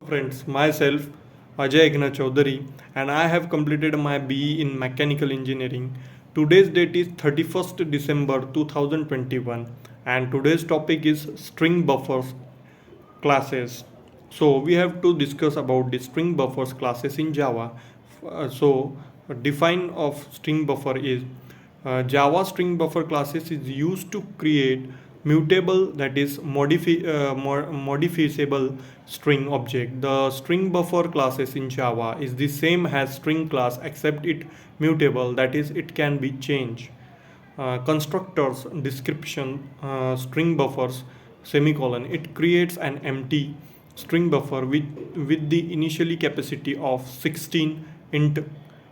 Friends, myself Ajay Eknath Chaudhary, and I have completed my BE in Mechanical Engineering. Today's date is 31st December 2021, and today's topic is string buffers classes. So we have to discuss about the string buffers classes in Java. Define of string buffer is Java string buffer classes is used to create mutable, that is modifiable string object. The string buffer classes in Java is the same as string class except it mutable, that is it can be changed. Constructors description string buffers semicolon, it creates an empty string buffer with the initially capacity of 16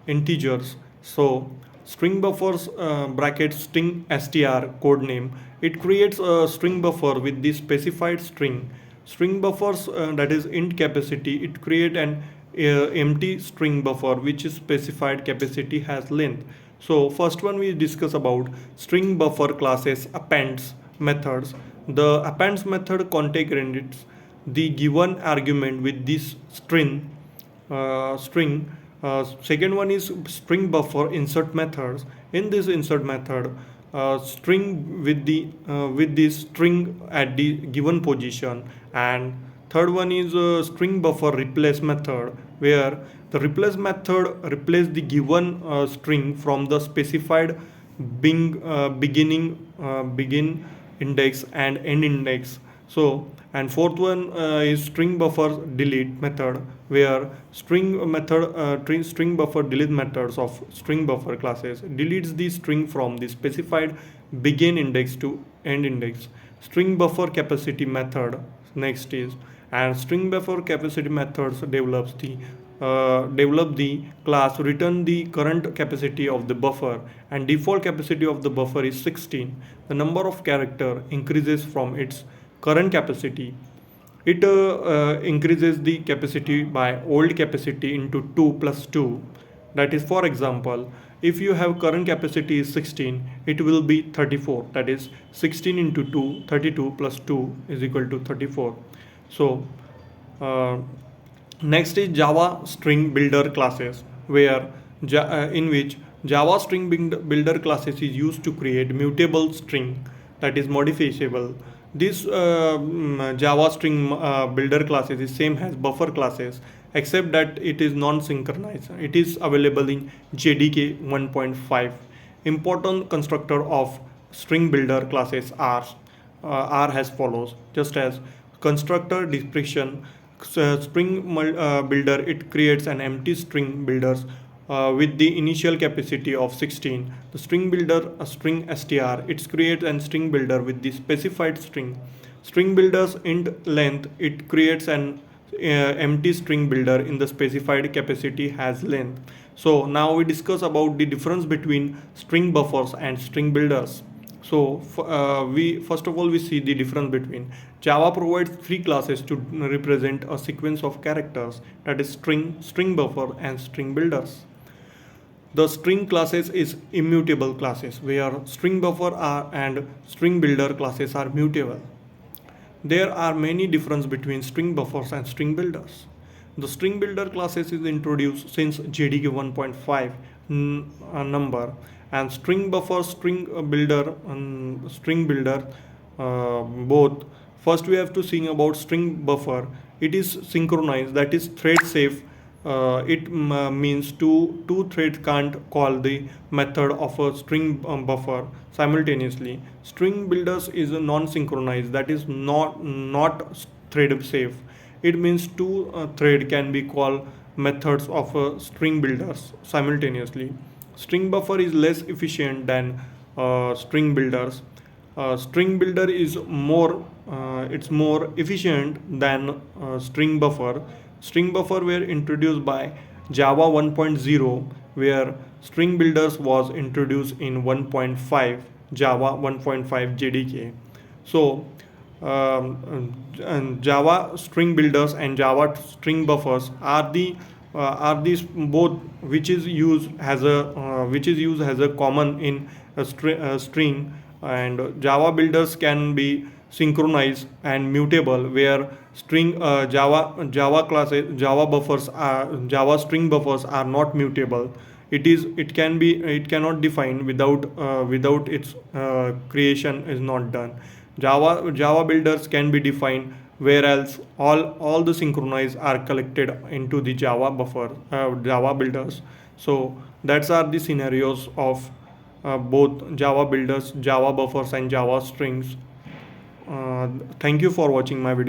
integers. So string buffers bracket string str code name, it creates a string buffer with the specified string buffers, that is int capacity, it create an empty string buffer which is specified capacity has length. So first one we discuss about string buffer classes appends methods. The appends method contains the given argument with this string. Second one is string buffer insert methods. In this insert method, string with this string at the given position. And third one is string buffer replace method, where the replace method replace the given string from the specified begin index and end index. So and fourth one is string buffer delete method, where string buffer delete methods of string buffer classes deletes the string from the specified begin index to end index. String buffer capacity method next is, and string buffer capacity methods develop the class return the current capacity of the buffer, and default capacity of the buffer is 16. The number of character increases from its current capacity. It increases the capacity by old capacity into 2 plus 2. That is, for example, if you have current capacity is 16, it will be 34. That is 16 into 2, 32 plus 2 is equal to 34. So uh, next is Java string builder classes, where in which Java string builder classes is used to create mutable string, that is modifiable. This Java string builder classes is same as buffer classes except that it is non-synchronized. It is available in JDK 1.5. Important constructor of string builder classes are as follows. Just as constructor description, string builder, it creates an empty string builders with the initial capacity of 16. The string builder, a string str, it creates an string builder with the specified string builders int length, it creates an empty string builder in the specified capacity has length. So now we discuss about the difference between string buffers and string builders. So we first of all we see the difference between Java provides three classes to represent a sequence of characters, that is string buffer and string builders. The string classes is immutable classes, where string buffer and string builder classes are mutable. There are many differences between string buffers and string builders. The string builder classes is introduced since JDK 1.5 number, and string buffer, string builder both. First we have to sing about string buffer. It is synchronized, that is thread safe. It means two threads can't call the method of a string buffer simultaneously. String builders is a non-synchronized, that is not thread safe. It means two thread can be called methods of string builders simultaneously. String buffer is less efficient than string builders. String builder is more efficient than string buffer. String buffer were introduced by Java 1.0, where string builders was introduced in 1.5 Java 1.5 JDK. So and Java string builders and Java string buffers are these both which is used as a common in a string, and Java builders can be synchronized and mutable, where Java buffers are Java string buffers are not mutable. It cannot define without its creation is not done. Java builders can be defined, whereas all the synchronize are collected into the Java builders. So that's are the scenarios of both Java builders, Java buffers, and Java strings. Thank you for watching my video.